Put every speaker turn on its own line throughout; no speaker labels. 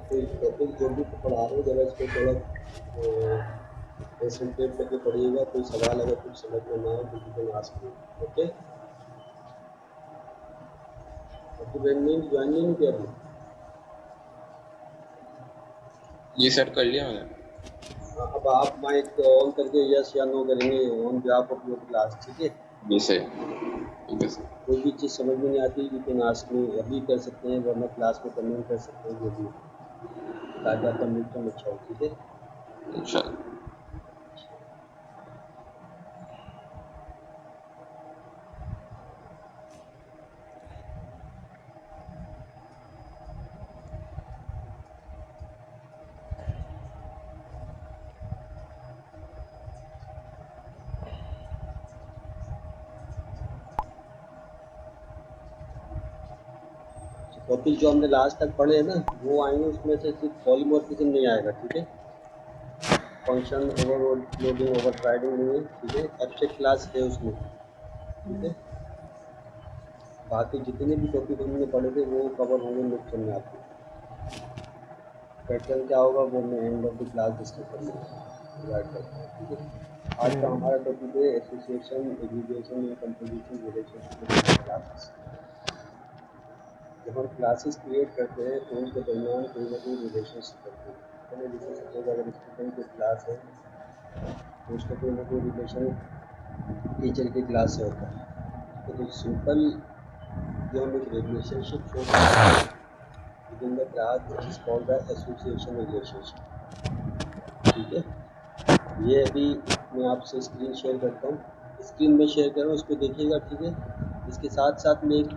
कोई टॉपिक जो भी पढ़ा रहे हो जरा इसको थोड़ा कंसंट्रेट करके पढ़िएगा। कोई सवाल अगर कुछ समझ में ना आए तो you can ask me. Okay, तो ज्वाइन नहीं किया अभी?
जी सर, कर लिया मैंने।
अब आप माइक ऑन करके यस या नो करेंगे on behalf of your class, ठीक है?
जी सर, ठीक है सर।
कोई भी चीज़ समझ में नहीं आती यू कैन आस्क मी, अभी कर सकते हैं वरना क्लास में कमेंट कर सकते हैं जो भी, ताकि आपका मिड टर्म अच्छा हो, ठीक है?
इंशाल्लाह।
टॉपिक जो हमने लास्ट तक पढ़े हैं ना वो आएंगे, उसमें से सिर्फ पॉलीमॉर्फिज्म नहीं आएगा, ठीक है? फंक्शन ओवरलोडिंग ओवरराइडिंग नहीं है, ठीक है? एब्स्ट्रैक्ट क्लास है उसमें, ठीक है? बाकी जितने भी टॉपिक हमने पढ़े थे वो कवर होंगे मिड टर्म में आपके। पैटर्न क्या होगा वो मैं end of the class discuss करूँगा, डिवाइड करता हूँ, ठीक है? आज का हमारा टॉपिक है association, aggregation and composition relationship between classes. जब हम क्लासेस क्रिएट करते हैं तो उनके दरमियान कोई ना कोई रिलेशनशिप होती है। मैंने जैसे सपोज अगर स्टूडेंट की क्लास है तो उसका कोई ना कोई रिलेशन टीचर की क्लास से होता है। तो सिंपल जो हम एक रिलेशनशिप शो करते हैं with in the class this is called the association relationship, ठीक है? ये अभी मैं आपसे स्क्रीन शेयर करता हूँ, स्क्रीन में शेयर कर रहा हूँ, उस पर देखिएगा, ठीक है? इसके साथ साथ मैं एक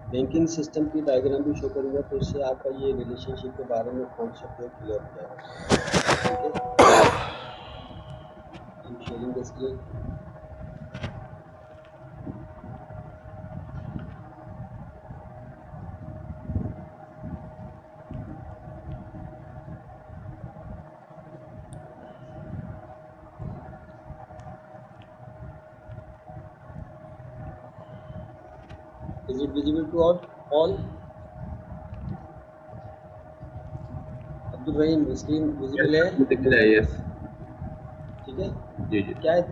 बैंकिंग सिस्टम की डायग्राम भी शो करूँगा, तो इससे आपका ये रिलेशनशिप के बारे में कॉन्सेप्ट क्लियर हो जाएगा, ठीक है? I'm sharing the screen. Is it visible to all? Abdul Rahim, screen visible है?
दिख रहा है, यस।
ठीक है?
जी जी।
क्या है?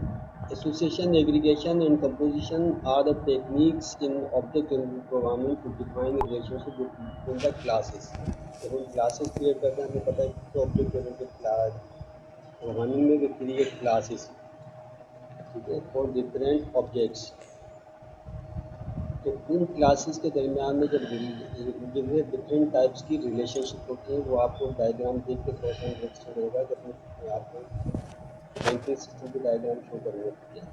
Association, aggregation, and composition are the techniques in object-oriented programming to define a relationship between the classes. जब हम क्लासेस क्रिएट करते हैं हमें पता है कि ऑब्जेक्ट ओरिएंटेड क्लास प्रोग्रामिंग में वी क्रिएट क्लासेस, ठीक है, फॉर डिफरेंट ऑब्जेक्ट्स। तो उन क्लासेस के दरमियान में जब डिफरेंट टाइप्स की रिलेशनशिप होती है वो आपको डायग्राम देख के थोड़ा सा इंटरेस्टिंग रहेगा जब मैं आपको बैंकिंग सिस्टम की डायग्राम शो करूँगा, ठीक है?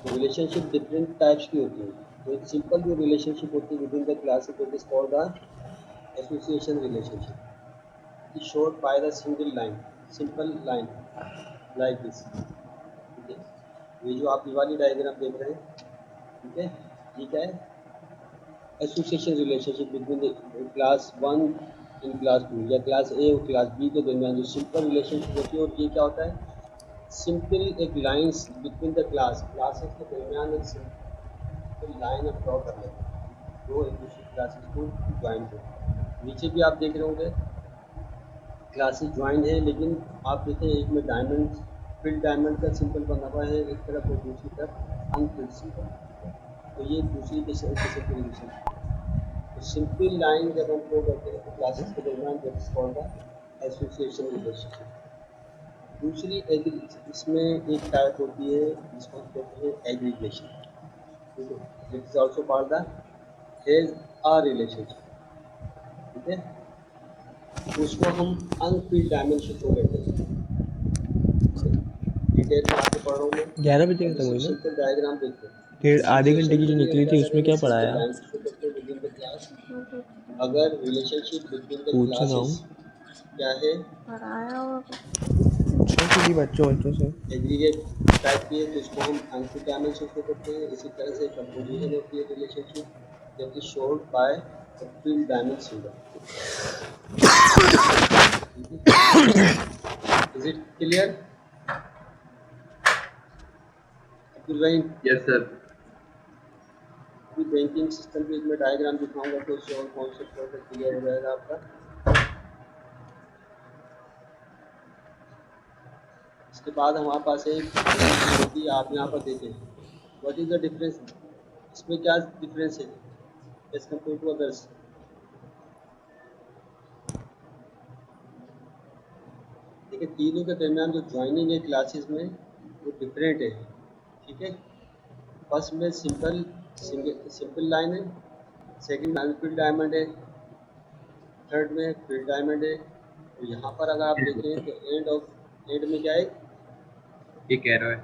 तो रिलेशनशिप डिफरेंट टाइप्स की होती है। तो एक सिंपल जो रिलेशनशिप होती है with in the class it is called the association relationship, is showed by the single line, simple line like this, ठीक है? ये जो आप ये वाली डायग्राम देख रहे हैं, ठीक है, ये क्या है? Association relationship between the class 1 in class 2 या क्लास ए और क्लास बी के दरमियान जो सिंपल रिलेशनशिप होती है। और ये क्या होता है? सिंपल एक लाइंस बिटवीन द क्लासेस के दरमियान एक सिंपल लाइन आप ड्रॉ कर लेते हैं जो एक दूसरी क्लासेस को ज्वाइन हो। नीचे भी आप देख रहे होंगे क्लासेस ज्वाइन है, लेकिन आप देखें एक में डायमंड फिल डायमंड का सिंपल बना हुआ है एक तरफ और दूसरी तरफ अनफिल्ड सिंपल, तो ये दूसरी किस्म की रिलेशनशिप। तो सिंपल लाइन जब हम ड्रॉ करते हैं तो क्लासेस के दरमियान that is called the association relationship. दूसरी इसमें एक टाइप होती है जिसको हम कहते हैं एग्रीगेशन, ठीक है? It is also called the as a relationship, ठीक है? तो उसको हम अनफिल्ड डायमेंशन शो करते हैं। डिटेल में आगे पढ़ रहा हूँ मैं,
11 बजे
पहले
खत्म हुई
सिर्फ
ना?
सिंपल डायग्राम देखते हैं।
फिर आधे घंटे
एसोसिएशन
की
के
जो
लिए हम
निकली
क्या
थी उसमें
करेंगे?
क्या
सिंपल
पढ़ाया?
लाइन शो करते हैं विद इन द क्लास। अगर रिलेशनशिप बिटवीन द
पूछ रहा हूँ।
क्लासेस क्या है?
पूछो किसी बच्चों से।
एग्रीगेट टाइप की है तो इसको हम अनफिल्ड डायमेंशन शो करते हैं। इसी तरह से कंपोजिशन होती है relationship that is showed by the field dimension, is it clear Abdul Rahim?
Yes sir.
अभी बैंकिंग सिस्टम की मैं डायग्राम दिखाऊंगा तो इससे और कॉन्सेप्ट थोड़ा सा क्लियर हो जाएगा आपका। इसके बाद हमारे पास एक चीज़ होती है, आप यहाँ पर देखें व्हाट इज़ द डिफरेंस, इसमें क्या डिफरेंस है एज कम्पेयर टू अदर्स। देखिए तीनों के दरमियान जो ज्वाइनिंग है क्लासेस में वो डिफरेंट है, ठीक है। फर्स्ट में सिंपल लाइन है, सेकंड में फिल डायमंड है, थर्ड में फिल डायमंड है। और यहाँ पर अगर आप देखें तो एंड में क्या है,
एक एरो है।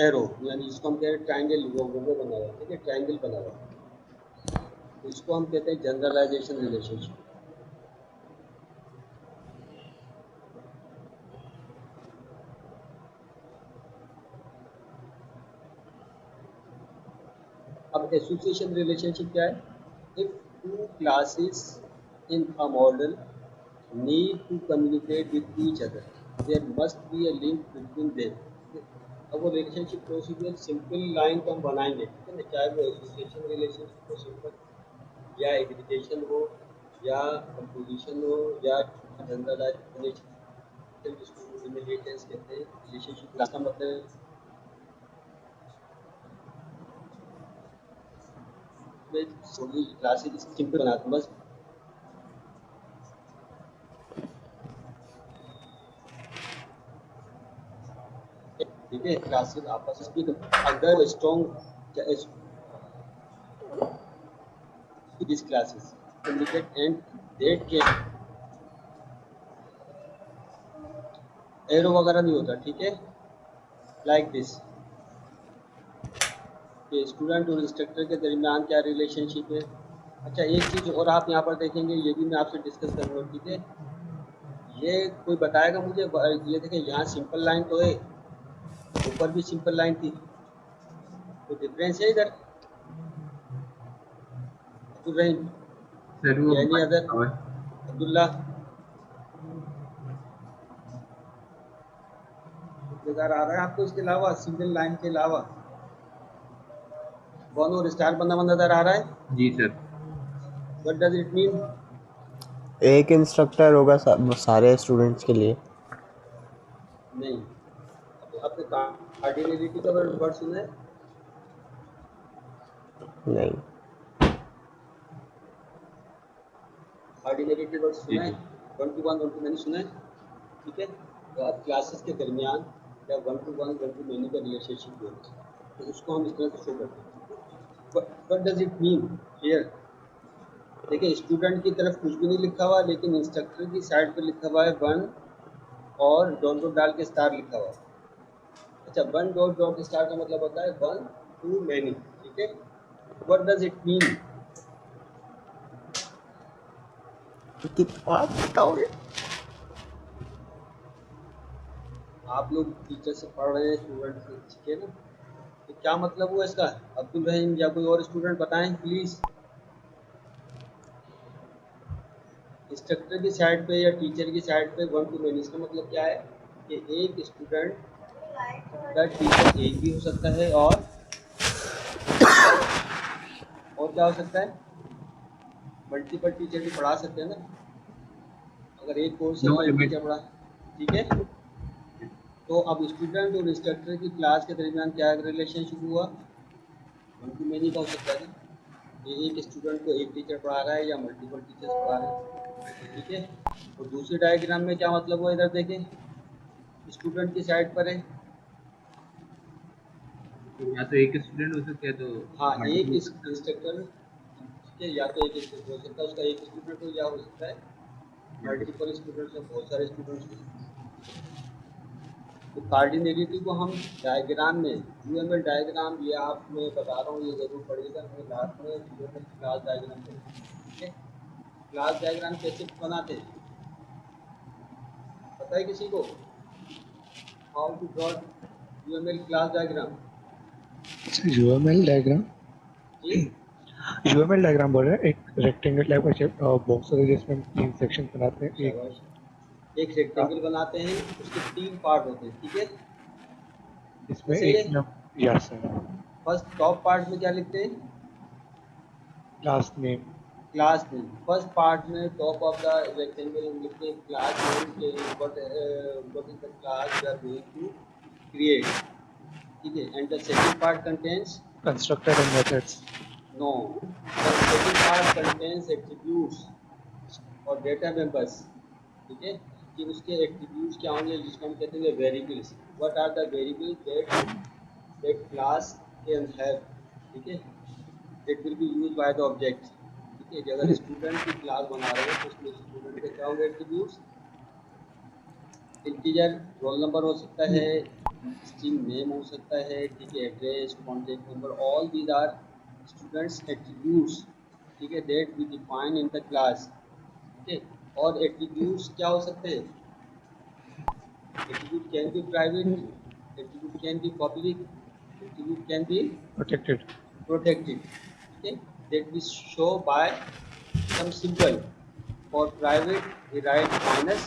एरो, यानी जिसको हम कह रहे हैं ट्राइंगल, वो बना हुआ है, ठीक है, ट्राइंगल बना हुआ है। तो इसको हम कहते हैं जनरलाइजेशन रिलेशनशिप। अब एसोसिएशन रिलेशनशिप क्या है, if two classes in a model need to communicate with each other, there must be a link between them। अब वो रिलेशनशिप प्रोसीजर सिंपल लाइन को हम बनाएंगे, ठीक है ना, चाहे वो एसोसिएशन रिलेशनशिप हो सिंपल, या एग्रीगेशन हो, या कंपोजिशन हो, या जनरलाइजेशन जिसको इनहेरिटेंस कहते हैं। रिलेशनशिप का मतलब सभी क्लासेस सिंपल बनाते हैं बस, ठीक है। क्लासेस आपस में अगर strong these classes communicate and they can arrow वगैरह नहीं होता, ठीक है, लाइक दिस कि स्टूडेंट और इंस्ट्रक्टर के दरमियान क्या रिलेशनशिप है। अच्छा एक चीज़ और आप यहाँ पर देखेंगे, ये भी मैं आपसे डिस्कस करूँगा, ठीक है। ये कोई बताएगा मुझे, ये देखें यहाँ सिंपल लाइन तो है, ऊपर भी सिंपल लाइन थी, तो डिफरेंस है इधर। अब्दुल रहीम,
सर वो
एनी अदर, अब्दुल्ला, नज़र आ रहा है आपको इसके अलावा, सिंगल लाइन के अलावा वन और स्टार बना हुआ नज़र आ रहा है।
जी sir.
What does it mean,
एक इंस्ट्रक्टर होगा सारे स्टूडेंट्स के लिए।
नहीं, अब आपने कार्डिनलिटी का वर्ड सुना है,
नहीं।
कार्डिनलिटी वर्ड सुना है, वन टू मैनी सुना है, ठीक है। तो अब क्लासेस के दरमियान या वन टू मैनी का रिलेशनशिप हो, तो उसको हम इस तरह से शो करते हैं। What does it mean here, देखिए स्टूडेंट की तरफ कुछ भी नहीं लिखा हुआ, लेकिन इंस्ट्रक्टर की साइड पर लिखा हुआ है वन, और डॉट डॉट डाल के स्टार लिखा हुआ है। अच्छा वन डॉट डॉट स्टार का मतलब होता है वन टू मैनी, ठीक है। व्हाट डज इट मीन,
आप बताओगे?
आप लोग टीचर से पढ़ रहे हैं, स्टूडेंट से, ठीक है ना, तो क्या मतलब हुआ इसका, अब्दुल रहीम या कोई और स्टूडेंट बताएं प्लीज। इंस्ट्रक्टर की साइड पे या टीचर की साइड पे वन टू मैनी, इसका मतलब क्या है कि एक स्टूडेंट का टीचर एक भी हो सकता है, और क्या हो सकता है, मल्टीपल टीचर भी पढ़ा सकते हैं ना, अगर एक कोर्स
नो
में एक
लिमिट।
टीचर पढ़ा, ठीक है। तो अब स्टूडेंट और इंस्ट्रक्टर की क्लास के दरमियान क्या रिलेशनशिप हुआ, वन टू मैनी का हो सकता है, ये एक स्टूडेंट को एक टीचर पढ़ा रहा है या मल्टीपल टीचर्स पढ़ा रहे हैं, ठीक है। और दूसरे डायग्राम में क्या मतलब हुआ, इधर देखें, स्टूडेंट की साइड पर है,
या तो एक स्टूडेंट हो सकता है तो
हाँ एक
multiple-
इंस्ट्रक्टर, ठीक है, या तो एक इंस्ट्रक्टर हो सकता है, उसका एक स्टूडेंट हो, या हो सकता है मल्टीपल स्टूडेंट्स हो, बहुत सारे स्टूडेंट्स हो। तो कार्डिनलिटी को हम डायग्राम में, यूएमएल डायग्राम, ये आप मैं बता रहा हूँ, ये जरूर पढ़िएगा, मैं लास्ट में यूएमएल क्लास डायग्राम पढ़ेंगे, ठीक है। क्लास डायग्राम कैसे बनाते हैं पता है किसी को, how to draw UML class diagram,
UML diagram,
जी।
यूएमएल डायग्राम बोल रहे हैं, एक रेक्टेंगल टाइप का बॉक्स होता है जिसमें हम 3 सेक्शन बनाते हैं।
शाबाश, एक रेक्टेंगल बनाते हैं, उसके 3 पार्ट होते हैं, ठीक है।
इसमें
जैसे ये
एक yes sir,
first top part में क्या लिखते हैं,
class name,
class name first part में टॉप ऑफ द रेक्टेंगल हम लिखते हैं class name what is the class we are going to create, ठीक है। And the second part contains
Constructor and methods.
No, the second part contains attributes और data members, ठीक है, कि उसके एट्रीब्यूट्स क्या होंगे जिसको हम कहते हैं variables. What are the variables that class can have, ठीक है, that will be used by the object, ठीक है। अगर स्टूडेंट की क्लास बना रहे हैं तो उसमें स्टूडेंट के क्या होंगे एट्रीब्यूट्स, इंटीजर रोल नंबर हो सकता है, स्ट्रिंग नेम हो सकता है, ठीक है, address, contact number, all these are students attributes, ठीक है, that we define in the class, ठीक है। और एट्रीब्यूट्स क्या हो सकते हैं, attribute can be private, attribute can be public, attribute can be
Protected.
protected, okay, that we show by some symbol. For private we write minus,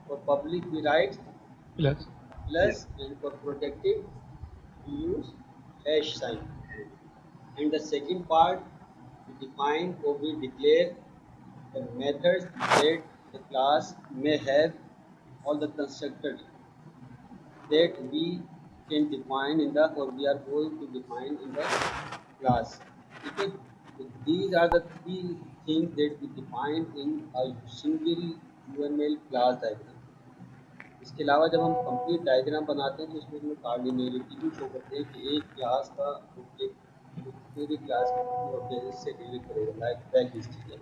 for public we write
Plus.
plus, and for protected we use hash sign. And the second part we define or we declare the methods that the class may have, all the constructors that we can define in the or we are going to define in the class, okay. So these are the three things that we define in a single UML class diagram. इसके अलावा जब हम complete diagram बनाते हैं तो उसमें हमें cardinality भी शो करते हैं कि एक क्लास का ऑब्जेक्ट दूसरी क्लास के ऑब्जेक्ट से डील करेगा, लाइक बैक हिस्ट्री है।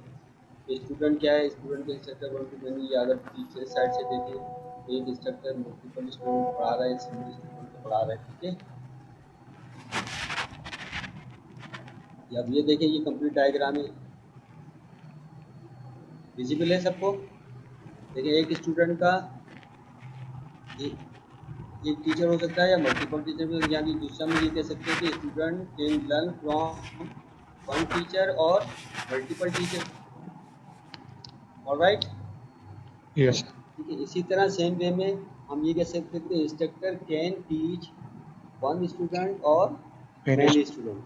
स्टूडेंट क्या है, स्टूडेंट के इंस्ट्रक्टर वन टू मैनी, या अगर टीचर साइड से देखें तो एक इंस्ट्रक्टर मल्टीपल स्टूडेंट पढ़ा रहा है, सिंगल स्टूडेंट को पढ़ा रहा है, ठीक है। अब ये देखें, ये कंप्लीट डायग्राम है, विजिबल है सबको। देखिए एक स्टूडेंट का एक टीचर हो सकता है या मल्टीपल टीचर भी, यानी दूसरा में ये कह सकते हैं कि student can learn from one teacher और मल्टीपल टीचर, ऑलराइट,
Yes.
ठीक है। इसी तरह सेम वे में हम ये कह सकते हैं कि instructor can teach one student और
Many
मैनी स्टूडेंट,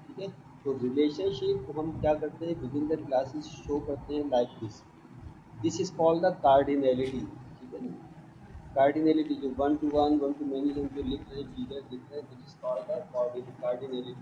ठीक है। तो रिलेशनशिप को हम क्या करते हैं, with in the classes show करते हैं like this is called the cardinality, ठीक है ना। कार्डिनलिटी जो one two one, one two many, हम जो लिख रहे हैं, टीचर लिख रहे हैं, this is called the cardinality.